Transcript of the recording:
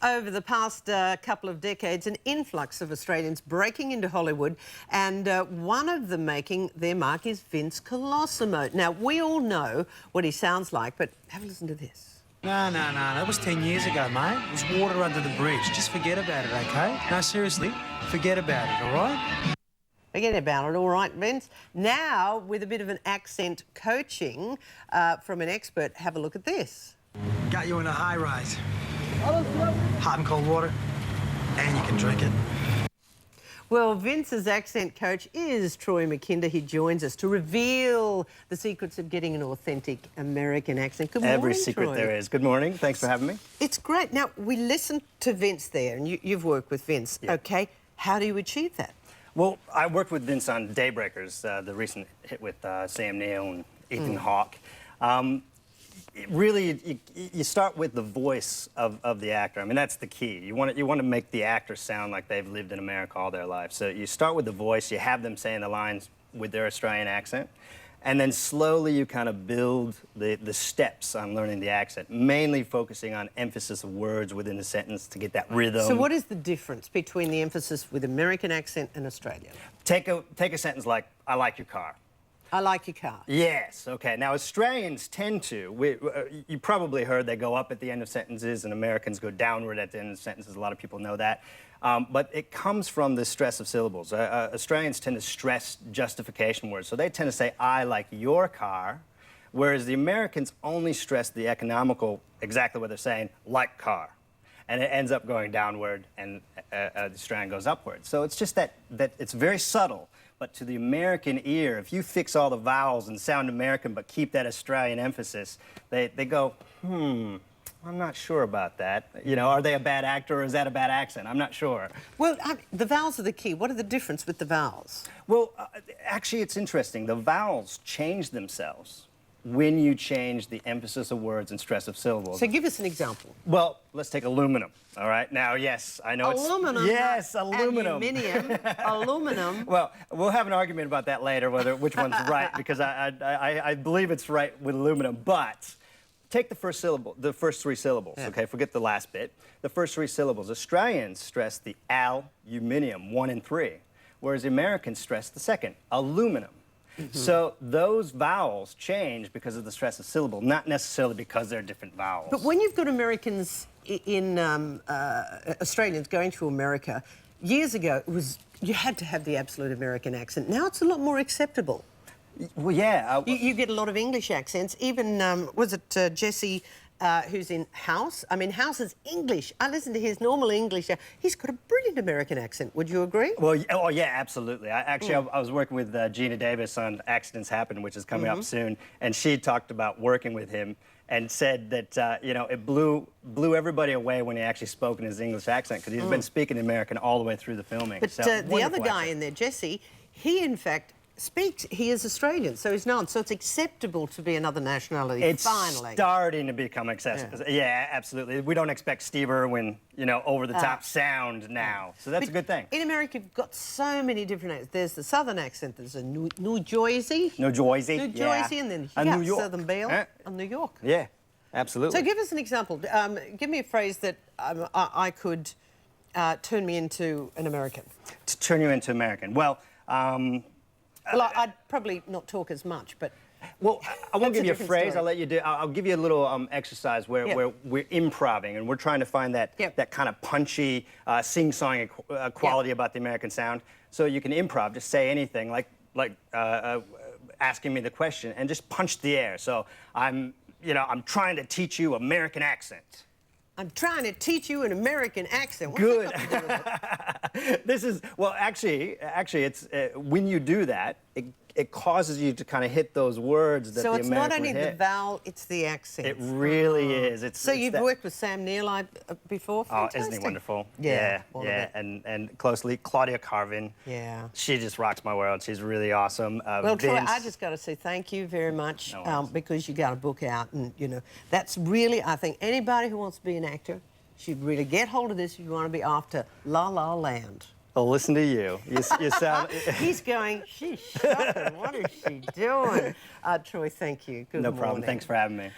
over the past couple of decades, an influx of Australians breaking into Hollywood, and one of them making their mark is Vince Colosimo. Now, we all know what he sounds like, but have a listen to this. No, that was 10 years ago, mate. It was water under the bridge. Just forget about it, OK? No, seriously, forget about it, all right? Forget about it, all right, Vince. Now, with a bit of an accent coaching from an expert, have a look at this. Got you in a high rise. Hot and cold water, and you can drink it. Well, Vince's accent coach is Troy Mackinder. He joins us to reveal the secrets of getting an authentic American accent. Good morning, Every secret Troy. there is. Good morning. Thanks for having me. It's great. Now, we listened to Vince there, and you've worked with Vince. Yeah. OK, how do you achieve that? Well, I worked with Vince on Daybreakers, the recent hit with Sam Neill and Ethan Hawke. Really, you start with the voice of the actor. I mean, that's the key. You want to make the actor sound like they've lived in America all their life. So you start with the voice. You have them saying the lines with their Australian accent. And then slowly you kind of build the steps on learning the accent, mainly focusing on emphasis of words within the sentence to get that rhythm. So what is the difference between the emphasis with American accent and Australian? Take a sentence like, I like your car. I like your car. Yes, okay. Now, Australians tend to, you probably heard they go up at the end of sentences and Americans go downward at the end of sentences. A lot of people know that. But it comes from the stress of syllables. Australians tend to stress justification words. So they tend to say, I like your car, whereas the Americans only stress the economical, exactly what they're saying, like car. And it ends up going downward and the strand goes upward. So it's just that it's very subtle. But to the American ear, if you fix all the vowels and sound American but keep that Australian emphasis, they go, I'm not sure about that. You know, are they a bad actor or is that a bad accent? I'm not sure. Well, the vowels are the key. What are the difference with the vowels? Well, actually, it's interesting. The vowels change themselves when you change the emphasis of words and stress of syllables. So give us an example. Well, let's take aluminum, all right? Now, yes, I know aluminum, it's... Yes, aluminum. Aluminium, aluminum. Well, we'll have an argument about that later, which one's right, because I believe it's right with aluminum, but take the first syllable, the first three syllables, okay? Forget the last bit. The first three syllables. Australians stress the aluminium, 1 and 3, whereas the Americans stress the second, aluminum. So those vowels change because of the stress of syllable, not necessarily because they're different vowels. But when you've got Americans in Australians going to America, years ago it was you had to have the absolute American accent. Now it's a lot more acceptable. Well, yeah. You get a lot of English accents. Even was it Jesse? Who's in House? I mean, House is English. I listen to his normal English. He's got a brilliant American accent. Would you agree? Well, oh, yeah, absolutely. I was working with Gina Davis on Accidents Happen, which is coming up soon, and she talked about working with him and said that, you know, it blew everybody away when he actually spoke in his English accent, because he's been speaking American all the way through the filming. But so, the other guy accent. in there, Jesse, he, in fact, speaks, he is Australian, so he's known. So it's acceptable to be another nationality, finally. It's starting to become accessible. Yeah, absolutely. We don't expect Steve Irwin, you know, over-the-top sound now. So that's a good thing. In America, you've got so many different accents. There's the southern accent, there's a New Jersey. New Jersey, New Jersey, and then New York. Southern Belle, and New York. Yeah, absolutely. So give us an example. Give me a phrase that I could turn me into an American. To turn you into American. Well, well, I'd probably not talk as much, but... Well, I won't give you a phrase. Story. I'll let you do. I'll give you a little exercise where we're improving and we're trying to find that kind of punchy, sing-song quality about the American sound. So you can improv, just say anything, like asking me the question, and just punch the air. So I'm trying to teach you American accent. I'm trying to teach you an American accent. What's Good. that got to do with it? This is, well, actually, it's when you do that, it causes you to kind of hit those words that the American So it's not only would hit. the vowel, it's the accent. It really is. So you've worked with Sam Neill before? Fantastic. Oh, isn't he wonderful? Yeah. And closely, Claudia Carvin. Yeah. She just rocks my world. She's really awesome. Well, Troy, Vince. I just got to say thank you very much No because you got a book out, and you know that's really, I think anybody who wants to be an actor should really get hold of this if you want to be after La La Land. Well, listen to you. You sound... He's going, she's shocking. What is she doing? Troy, thank you. Good morning. No problem. Thanks for having me.